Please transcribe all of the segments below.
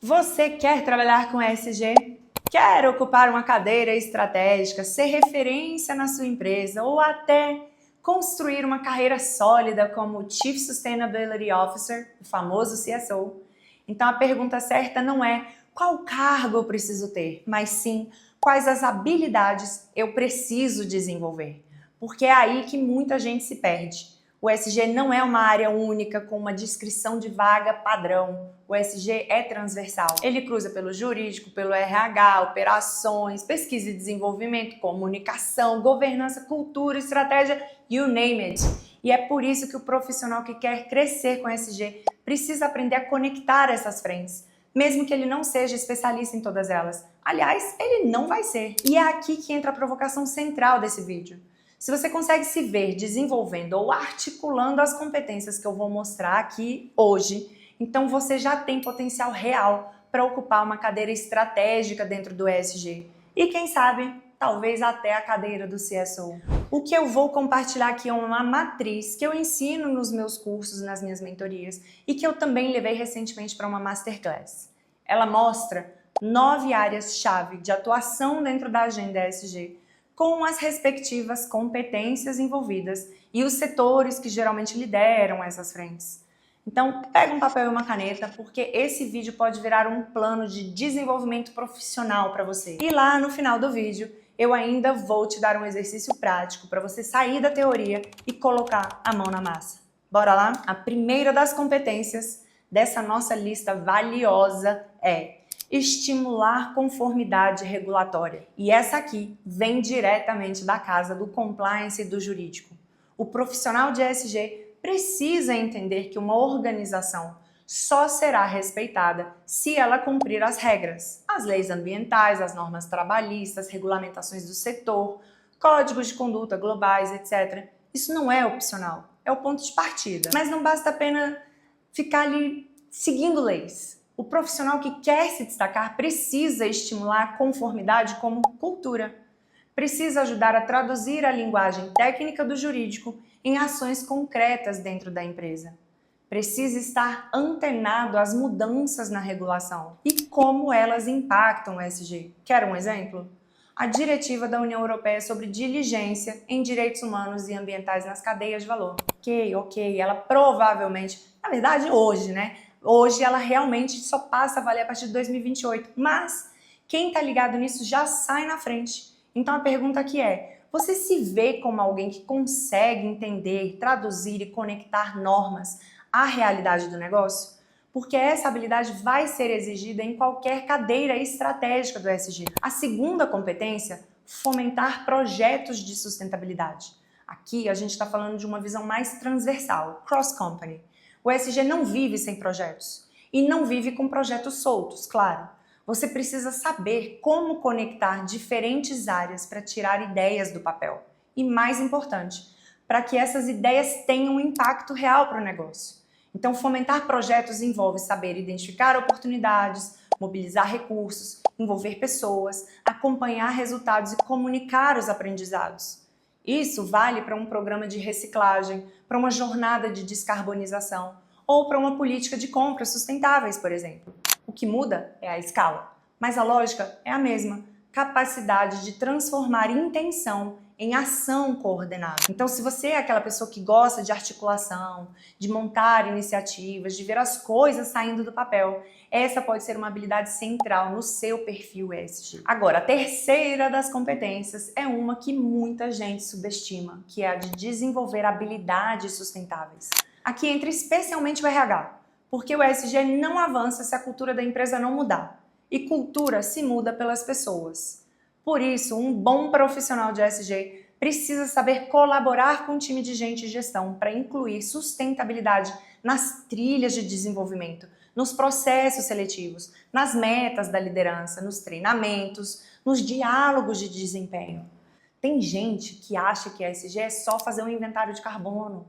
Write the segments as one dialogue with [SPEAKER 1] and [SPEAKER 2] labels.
[SPEAKER 1] Você quer trabalhar com ESG? Quer ocupar uma cadeira estratégica, ser referência na sua empresa ou até construir uma carreira sólida como Chief Sustainability Officer, o famoso CSO? Então a pergunta certa não é qual cargo eu preciso ter, mas sim quais as habilidades eu preciso desenvolver. Porque é aí que muita gente se perde. O ESG não é uma área única com uma descrição de vaga padrão. O ESG é transversal. Ele cruza pelo jurídico, pelo RH, operações, pesquisa e desenvolvimento, comunicação, governança, cultura, estratégia, you name it. E é por isso que o profissional que quer crescer com ESG precisa aprender a conectar essas frentes, mesmo que ele não seja especialista em todas elas. Aliás, ele não vai ser. E é aqui que entra a provocação central desse vídeo. Se você consegue se ver desenvolvendo ou articulando as competências que eu vou mostrar aqui hoje, então você já tem potencial real para ocupar uma cadeira estratégica dentro do ESG. E quem sabe, talvez até a cadeira do CSO. O que eu vou compartilhar aqui é uma matriz que eu ensino nos meus cursos, nas minhas mentorias e que eu também levei recentemente para uma masterclass. Ela mostra 9 áreas-chave de atuação dentro da agenda ESG, com as respectivas competências envolvidas e os setores que geralmente lideram essas frentes. Então, pega um papel e uma caneta, porque esse vídeo pode virar um plano de desenvolvimento profissional para você. E lá no final do vídeo, eu ainda vou te dar um exercício prático para você sair da teoria e colocar a mão na massa. Bora lá? A primeira das competências dessa nossa lista valiosa é estimular conformidade regulatória. E essa aqui vem diretamente da casa do compliance e do jurídico. O profissional de ESG precisa entender que uma organização só será respeitada se ela cumprir as regras, as leis ambientais, as normas trabalhistas, regulamentações do setor, códigos de conduta globais, etc. Isso não é opcional, é o ponto de partida. Mas não basta apenas ficar ali seguindo leis. O profissional que quer se destacar precisa estimular a conformidade como cultura. Precisa ajudar a traduzir a linguagem técnica do jurídico em ações concretas dentro da empresa. Precisa estar antenado às mudanças na regulação e como elas impactam o ESG. Quer um exemplo? A diretiva da União Europeia sobre diligência em direitos humanos e ambientais nas cadeias de valor. Ok, ela provavelmente, na verdade hoje, né? Hoje ela realmente só passa a valer a partir de 2028, mas quem está ligado nisso já sai na frente. Então a pergunta aqui é, você se vê como alguém que consegue entender, traduzir e conectar normas à realidade do negócio? Porque essa habilidade vai ser exigida em qualquer cadeira estratégica do ESG. A segunda competência, fomentar projetos de sustentabilidade. Aqui a gente está falando de uma visão mais transversal, cross-company. O ESG não vive sem projetos e não vive com projetos soltos, claro. Você precisa saber como conectar diferentes áreas para tirar ideias do papel. E mais importante, para que essas ideias tenham um impacto real para o negócio. Então, fomentar projetos envolve saber identificar oportunidades, mobilizar recursos, envolver pessoas, acompanhar resultados e comunicar os aprendizados. Isso vale para um programa de reciclagem, para uma jornada de descarbonização ou para uma política de compras sustentáveis, por exemplo. O que muda é a escala, mas a lógica é a mesma. Capacidade de transformar intenção em ação coordenada. Então, se você é aquela pessoa que gosta de articulação, de montar iniciativas, de ver as coisas saindo do papel, essa pode ser uma habilidade central no seu perfil ESG. Agora, a terceira das competências é uma que muita gente subestima, que é a de desenvolver habilidades sustentáveis. Aqui entra especialmente o RH, porque o ESG não avança se a cultura da empresa não mudar. E cultura se muda pelas pessoas. Por isso, um bom profissional de ESG precisa saber colaborar com um time de gente e gestão para incluir sustentabilidade nas trilhas de desenvolvimento, nos processos seletivos, nas metas da liderança, nos treinamentos, nos diálogos de desempenho. Tem gente que acha que ESG é só fazer um inventário de carbono.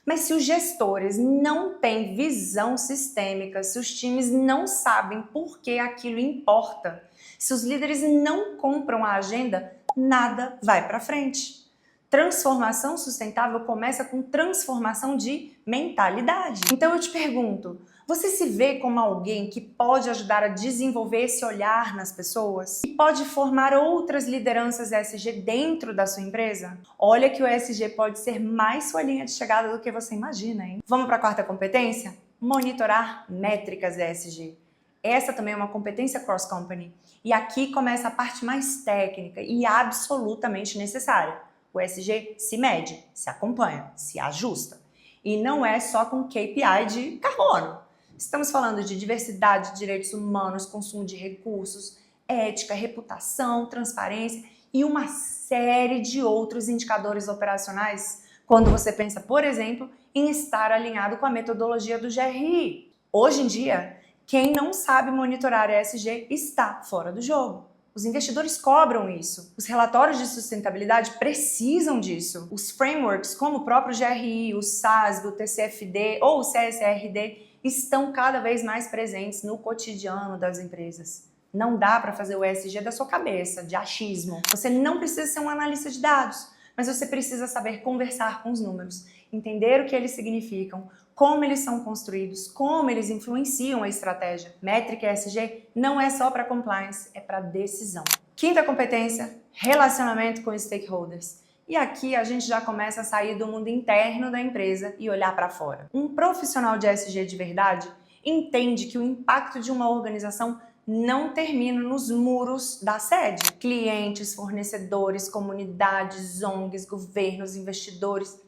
[SPEAKER 1] Mas se os gestores não têm visão sistêmica, se os times não sabem por que aquilo importa, se os líderes não compram a agenda, nada vai para frente. Transformação sustentável começa com transformação de mentalidade. Então eu te pergunto, Você se vê como alguém que pode ajudar a desenvolver esse olhar nas pessoas? E pode formar outras lideranças ESG dentro da sua empresa? Olha que o ESG pode ser mais sua linha de chegada do que você imagina, hein? Vamos para a quarta competência? Monitorar métricas ESG. Essa também é uma competência cross-company. E aqui começa a parte mais técnica e absolutamente necessária. O ESG se mede, se acompanha, se ajusta. E não é só com KPI de carbono. Estamos falando de diversidade, direitos humanos, consumo de recursos, ética, reputação, transparência e uma série de outros indicadores operacionais quando você pensa, por exemplo, em estar alinhado com a metodologia do GRI. Hoje em dia, quem não sabe monitorar ESG está fora do jogo. Os investidores cobram isso. Os relatórios de sustentabilidade precisam disso. Os frameworks, como o próprio GRI, o SASB, o TCFD ou o CSRD, estão cada vez mais presentes no cotidiano das empresas. Não dá para fazer o ESG da sua cabeça, de achismo. Você não precisa ser um analista de dados, mas você precisa saber conversar com os números, entender o que eles significam, como eles são construídos, como eles influenciam a estratégia. Métrica ESG não é só para compliance, é para decisão. Quinta competência, relacionamento com stakeholders. E aqui a gente já começa a sair do mundo interno da empresa e olhar para fora. Um profissional de ESG de verdade entende que o impacto de uma organização não termina nos muros da sede. Clientes, fornecedores, comunidades, ONGs, governos, investidores,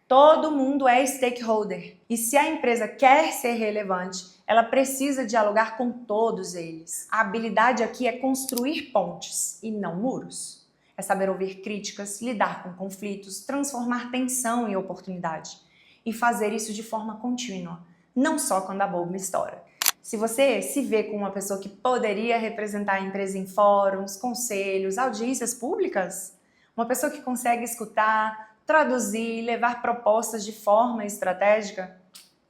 [SPEAKER 1] todo mundo é stakeholder. E se a empresa quer ser relevante, ela precisa dialogar com todos eles. A habilidade aqui é construir pontes e não muros. É saber ouvir críticas, lidar com conflitos, transformar tensão em oportunidade. E fazer isso de forma contínua, não só quando a bomba estoura. Se você se vê como uma pessoa que poderia representar a empresa em fóruns, conselhos, audiências públicas, uma pessoa que consegue escutar, traduzir, levar propostas de forma estratégica,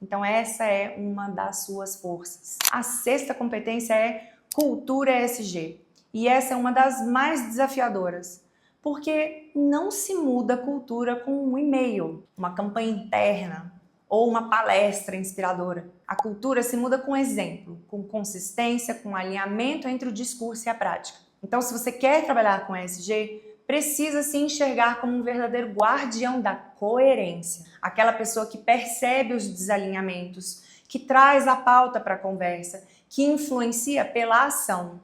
[SPEAKER 1] então essa é uma das suas forças. A sexta competência é cultura ESG. E essa é uma das mais desafiadoras, porque não se muda a cultura com um e-mail, uma campanha interna ou uma palestra inspiradora. A cultura se muda com exemplo, com consistência, com alinhamento entre o discurso e a prática. Então, se você quer trabalhar com ESG, precisa se enxergar como um verdadeiro guardião da coerência. Aquela pessoa que percebe os desalinhamentos, que traz a pauta para a conversa, que influencia pela ação.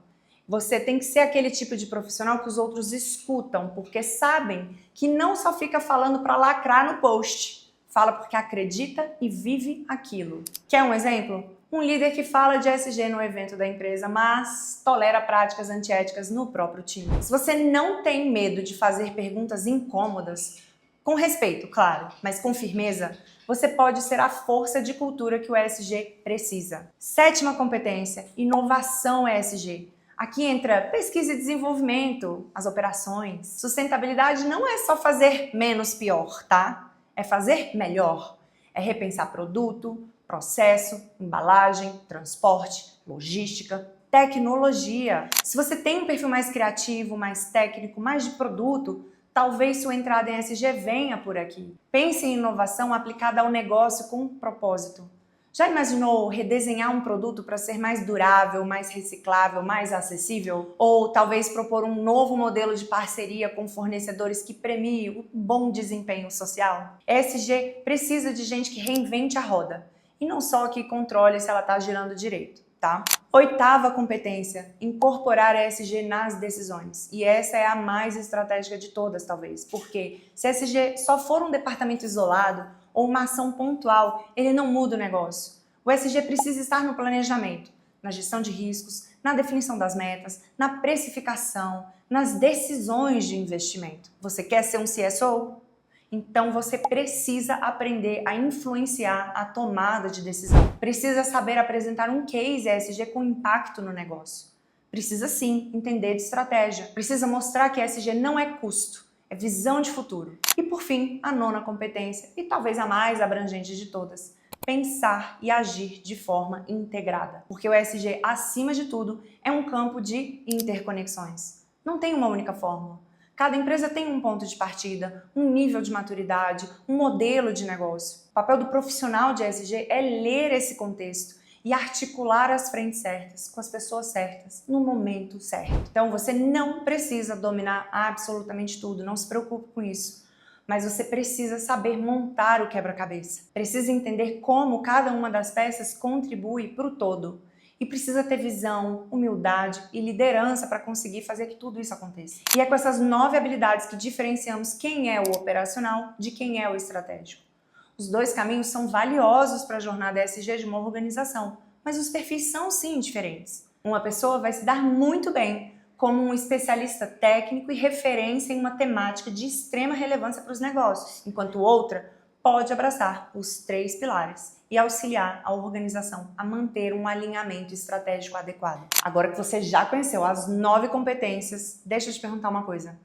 [SPEAKER 1] Você tem que ser aquele tipo de profissional que os outros escutam, porque sabem que não só fica falando para lacrar no post, fala porque acredita e vive aquilo. Quer um exemplo? Um líder que fala de ESG no evento da empresa, mas tolera práticas antiéticas no próprio time. Se você não tem medo de fazer perguntas incômodas, com respeito, claro, mas com firmeza, você pode ser a força de cultura que o ESG precisa. Sétima competência, inovação ESG. Aqui entra pesquisa e desenvolvimento, as operações. Sustentabilidade não é só fazer menos pior, tá? É fazer melhor. É repensar produto, processo, embalagem, transporte, logística, tecnologia. Se você tem um perfil mais criativo, mais técnico, mais de produto, talvez sua entrada em ESG venha por aqui. Pense em inovação aplicada ao negócio com propósito. Já imaginou redesenhar um produto para ser mais durável, mais reciclável, mais acessível? Ou talvez propor um novo modelo de parceria com fornecedores que premie o bom desempenho social? ESG precisa de gente que reinvente a roda e não só que controle se ela está girando direito, tá? Oitava competência, incorporar ESG nas decisões. E essa é a mais estratégica de todas, talvez, porque se ESG só for um departamento isolado, ou uma ação pontual, ele não muda o negócio. O ESG precisa estar no planejamento, na gestão de riscos, na definição das metas, na precificação, nas decisões de investimento. Você quer ser um CSO? Então você precisa aprender a influenciar a tomada de decisão. Precisa saber apresentar um case ESG com impacto no negócio. Precisa sim entender de estratégia. Precisa mostrar que ESG não é custo, é visão de futuro. E por fim, a nona competência, e talvez a mais abrangente de todas, pensar e agir de forma integrada. Porque o ESG, acima de tudo, é um campo de interconexões. Não tem uma única fórmula. Cada empresa tem um ponto de partida, um nível de maturidade, um modelo de negócio. O papel do profissional de ESG é ler esse contexto e articular as frentes certas, com as pessoas certas, no momento certo. Então você não precisa dominar absolutamente tudo, não se preocupe com isso. Mas você precisa saber montar o quebra-cabeça. Precisa entender como cada uma das peças contribui para o todo. E precisa ter visão, humildade e liderança para conseguir fazer que tudo isso aconteça. E é com essas 9 habilidades que diferenciamos quem é o operacional de quem é o estratégico. Os dois caminhos são valiosos para a jornada ESG de uma organização, mas os perfis são sim diferentes. Uma pessoa vai se dar muito bem como um especialista técnico e referência em uma temática de extrema relevância para os negócios, enquanto outra pode abraçar os 3 pilares e auxiliar a organização a manter um alinhamento estratégico adequado. Agora que você já conheceu as 9 competências, deixa eu te perguntar uma coisa.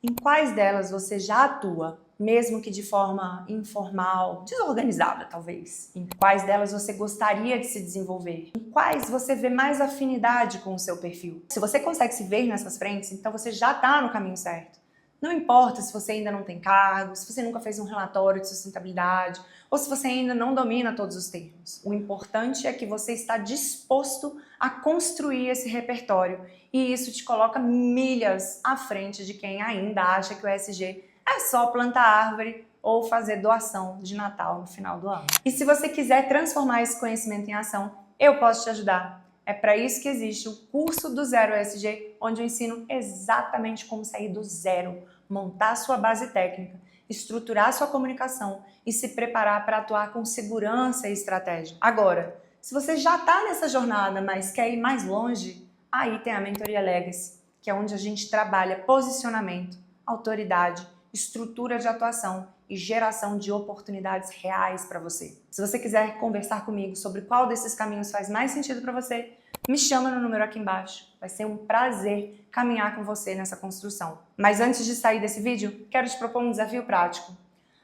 [SPEAKER 1] Em quais delas você já atua, mesmo que de forma informal, desorganizada talvez? Em quais delas você gostaria de se desenvolver? Em quais você vê mais afinidade com o seu perfil? Se você consegue se ver nessas frentes, então você já está no caminho certo. Não importa se você ainda não tem cargo, se você nunca fez um relatório de sustentabilidade, ou se você ainda não domina todos os termos. O importante é que você está disposto a construir esse repertório e isso te coloca milhas à frente de quem ainda acha que o ESG é só plantar árvore ou fazer doação de Natal no final do ano. E se você quiser transformar esse conhecimento em ação, eu posso te ajudar. É para isso que existe o curso do Zero ESG, onde eu ensino exatamente como sair do zero, montar sua base técnica, estruturar sua comunicação e se preparar para atuar com segurança e estratégia. Agora, se você já está nessa jornada, mas quer ir mais longe, aí tem a Mentoria Legacy, que é onde a gente trabalha posicionamento, autoridade, estrutura de atuação e geração de oportunidades reais para você. Se você quiser conversar comigo sobre qual desses caminhos faz mais sentido para você, me chama no número aqui embaixo. Vai ser um prazer caminhar com você nessa construção. Mas antes de sair desse vídeo, quero te propor um desafio prático.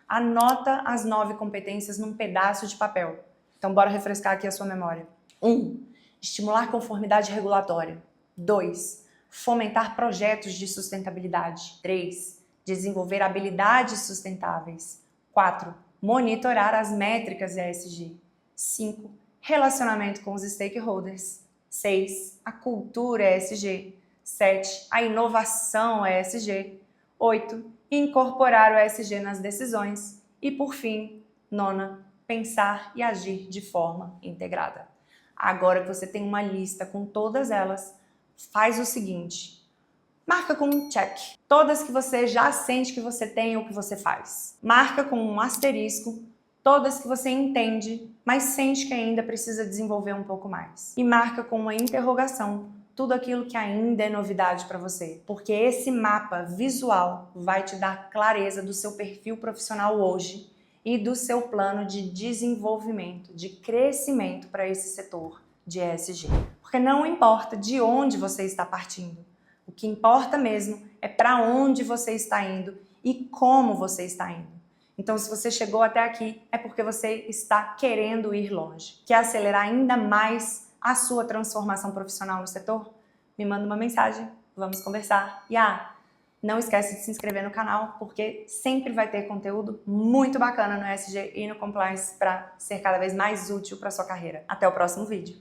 [SPEAKER 1] Anota as 9 competências num pedaço de papel. Então bora refrescar aqui a sua memória. 1. Estimular conformidade regulatória. 2. Fomentar projetos de sustentabilidade. 3. Desenvolver habilidades sustentáveis. 4. Monitorar as métricas ESG. 5. Relacionamento com os stakeholders. 6. A cultura ESG. 7. A inovação ESG. 8. Incorporar o ESG nas decisões. E, por fim, 9. Pensar e agir de forma integrada. Agora que você tem uma lista com todas elas, faz o seguinte. Marca com um check todas que você já sente que você tem ou que você faz. Marca com um asterisco todas que você entende, mas sente que ainda precisa desenvolver um pouco mais. E marca com uma interrogação tudo aquilo que ainda é novidade para você. Porque esse mapa visual vai te dar clareza do seu perfil profissional hoje e do seu plano de desenvolvimento, de crescimento para esse setor de ESG. Porque não importa de onde você está partindo. O que importa mesmo é para onde você está indo e como você está indo. Então, se você chegou até aqui, é porque você está querendo ir longe. Quer acelerar ainda mais a sua transformação profissional no setor? Me manda uma mensagem, vamos conversar. E não esquece de se inscrever no canal, porque sempre vai ter conteúdo muito bacana no ESG e no Compliance para ser cada vez mais útil para a sua carreira. Até o próximo vídeo.